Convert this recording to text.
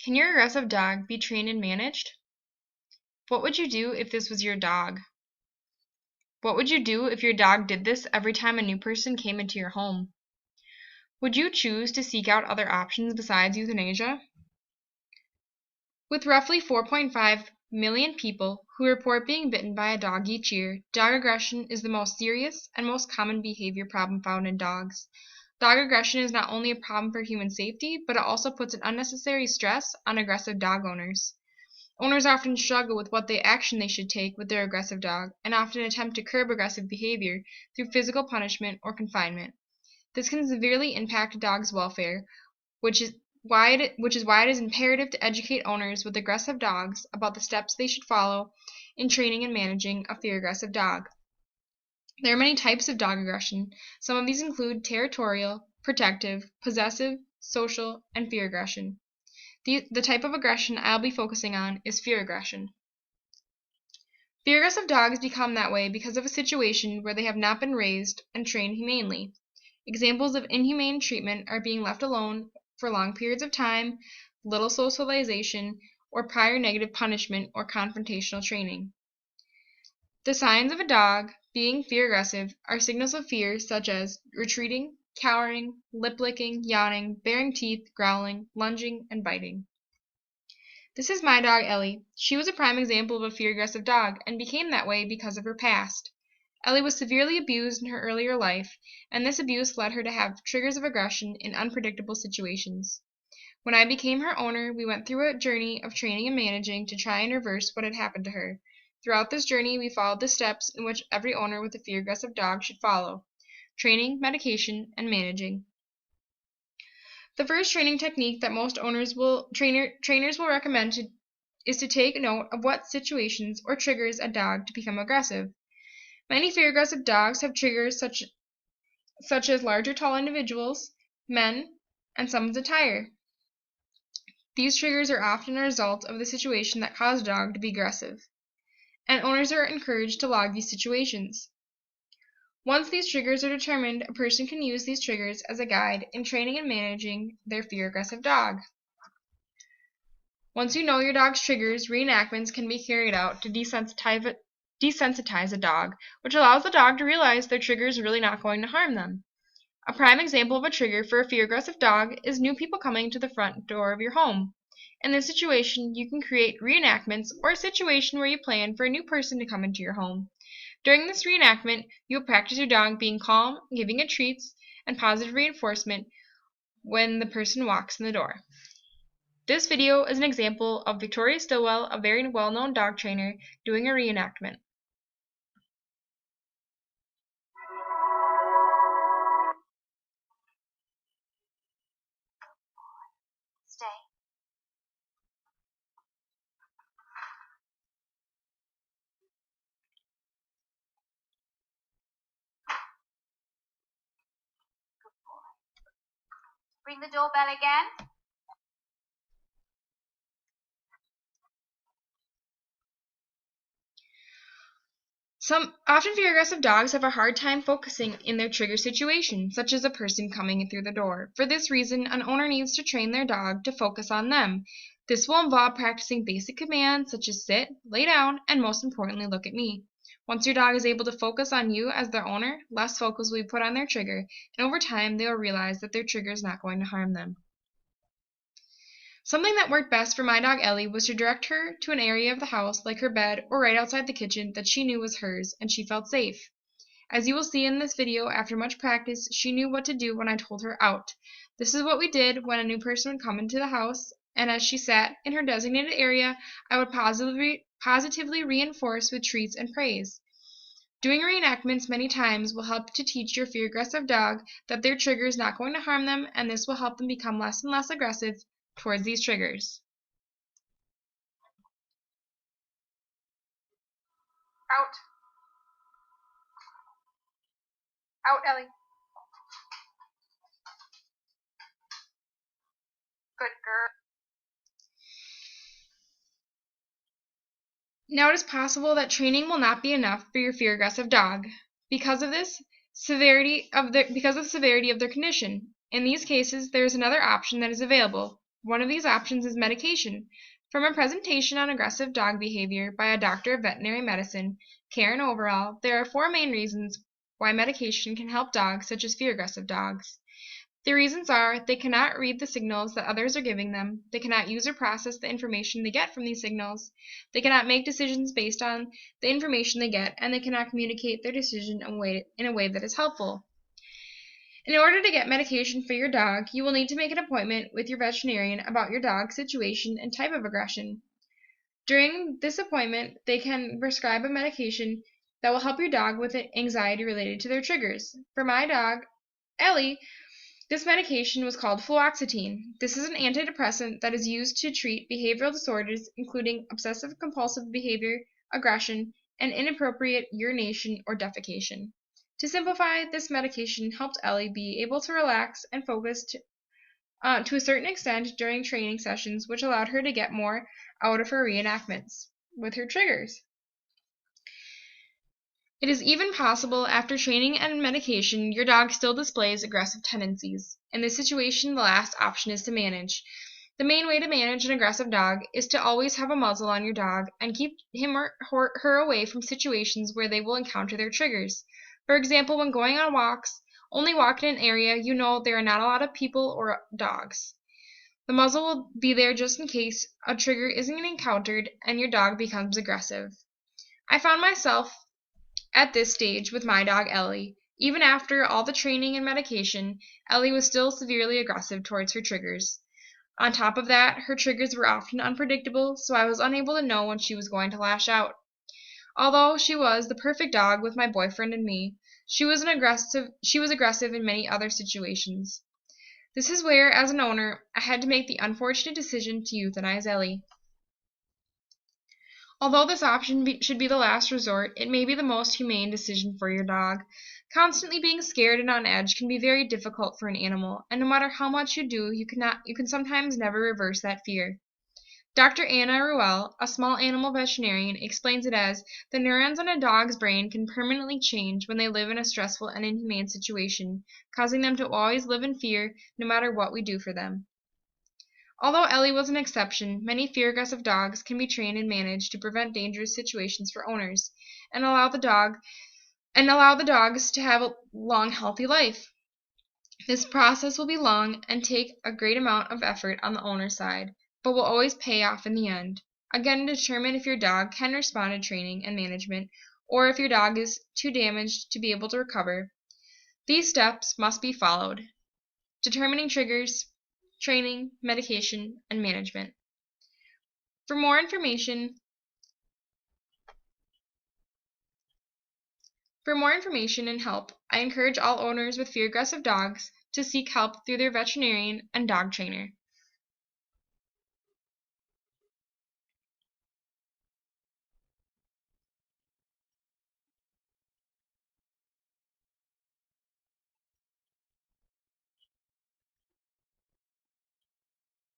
Can your aggressive dog be trained and managed? What would you do if this was your dog? What would you do if your dog did this every time a new person came into your home? Would you choose to seek out other options besides euthanasia? With roughly 4.5 million people who report being bitten by a dog each year, dog aggression is the most serious and most common behavior problem found in dogs. Dog aggression is not only a problem for human safety, but it also puts an unnecessary stress on aggressive dog owners. Owners often struggle with what action they should take with their aggressive dog, and often attempt to curb aggressive behavior through physical punishment or confinement. This can severely impact a dog's welfare, which is why it is imperative to educate owners with aggressive dogs about the steps they should follow in training and managing a fear-aggressive dog. There are many types of dog aggression. Some of these include territorial, protective, possessive, social, and fear aggression. The type of aggression I'll be focusing on is fear aggression. Fear-aggressive dogs become that way because of a situation where they have not been raised and trained humanely. Examples of inhumane treatment are being left alone for long periods of time, little socialization, or prior negative punishment or confrontational training. The signs of a dog being fear-aggressive are signals of fear such as retreating, cowering, lip-licking, yawning, baring teeth, growling, lunging, and biting. This is my dog Ellie. She was a prime example of a fear-aggressive dog and became that way because of her past. Ellie was severely abused in her earlier life, and this abuse led her to have triggers of aggression in unpredictable situations. When I became her owner, we went through a journey of training and managing to try and reverse what had happened to her. Throughout this journey, we followed the steps in which every owner with a fear-aggressive dog should follow: training, medication, and managing. The first training technique that most trainers will recommend is to take note of what situations or triggers a dog to become aggressive. Many fear-aggressive dogs have triggers such as larger, tall individuals, men, and someone's attire. These triggers are often a result of the situation that caused a dog to be aggressive, and owners are encouraged to log these situations. Once these triggers are determined, a person can use these triggers as a guide in training and managing their fear-aggressive dog. Once you know your dog's triggers, reenactments can be carried out to desensitize a dog, which allows the dog to realize their trigger is really not going to harm them. A prime example of a trigger for a fear-aggressive dog is new people coming to the front door of your home. In this situation, you can create reenactments or a situation where you plan for a new person to come into your home. During this reenactment, you will practice your dog being calm, giving it treats, and positive reinforcement when the person walks in the door. This video is an example of Victoria Stillwell, a very well-known dog trainer, doing a reenactment. Stay. Good boy. Ring the doorbell again. Often fear-aggressive dogs have a hard time focusing in their trigger situation, such as a person coming in through the door. For this reason, an owner needs to train their dog to focus on them. This will involve practicing basic commands such as sit, lay down, and most importantly, look at me. Once your dog is able to focus on you as their owner, less focus will be put on their trigger, and over time they will realize that their trigger is not going to harm them. Something that worked best for my dog Ellie was to direct her to an area of the house, like her bed or right outside the kitchen, that she knew was hers and she felt safe. As you will see in this video, after much practice, she knew what to do when I told her out. This is what we did when a new person would come into the house, and as she sat in her designated area, I would positively reinforce with treats and praise. Doing reenactments many times will help to teach your fear-aggressive dog that their trigger is not going to harm them, and this will help them become less and less aggressive towards these triggers. Out. Out, Ellie. Good girl. Now it is possible that training will not be enough for your fear-aggressive dog because of the severity of their condition. In these cases, there is another option that is available: One of these options is medication. From a presentation on aggressive dog behavior by a doctor of veterinary medicine, Karen Overall, there are 4 main reasons why medication can help dogs such as fear-aggressive dogs. The reasons are they cannot read the signals that others are giving them, they cannot use or process the information they get from these signals, they cannot make decisions based on the information they get, and they cannot communicate their decision in a way that is helpful. In order to get medication for your dog, you will need to make an appointment with your veterinarian about your dog's situation and type of aggression. During this appointment, they can prescribe a medication that will help your dog with anxiety related to their triggers. For my dog, Ellie, this medication was called fluoxetine. This is an antidepressant that is used to treat behavioral disorders including obsessive-compulsive behavior, aggression, and inappropriate urination or defecation. To simplify, this medication helped Ellie be able to relax and focus to a certain extent during training sessions, which allowed her to get more out of her reenactments with her triggers. It is even possible after training and medication your dog still displays aggressive tendencies. In this situation, the last option is to manage. The main way to manage an aggressive dog is to always have a muzzle on your dog and keep him or her away from situations where they will encounter their triggers. For example, when going on walks, only walk in an area you know there are not a lot of people or dogs. The muzzle will be there just in case a trigger isn't encountered and your dog becomes aggressive. I found myself at this stage with my dog Ellie. Even after all the training and medication, Ellie was still severely aggressive towards her triggers. On top of that, her triggers were often unpredictable, so I was unable to know when she was going to lash out. Although she was the perfect dog with my boyfriend and me, she was aggressive in many other situations. This is where, as an owner, I had to make the unfortunate decision to euthanize Ellie. Although this option should be the last resort, it may be the most humane decision for your dog. Constantly being scared and on edge can be very difficult for an animal, and no matter how much you do, you can sometimes never reverse that fear. Dr. Anna Ruel, a small animal veterinarian, explains it as the neurons in a dog's brain can permanently change when they live in a stressful and inhumane situation, causing them to always live in fear no matter what we do for them. Although Ellie was an exception, many fear-aggressive dogs can be trained and managed to prevent dangerous situations for owners and allow the dogs to have a long, healthy life. This process will be long and take a great amount of effort on the owner's side, but will always pay off in the end. Again, determine if your dog can respond to training and management, or if your dog is too damaged to be able to recover. These steps must be followed: determining triggers, training, medication, and management. For more information and help, I encourage all owners with fear-aggressive dogs to seek help through their veterinarian and dog trainer.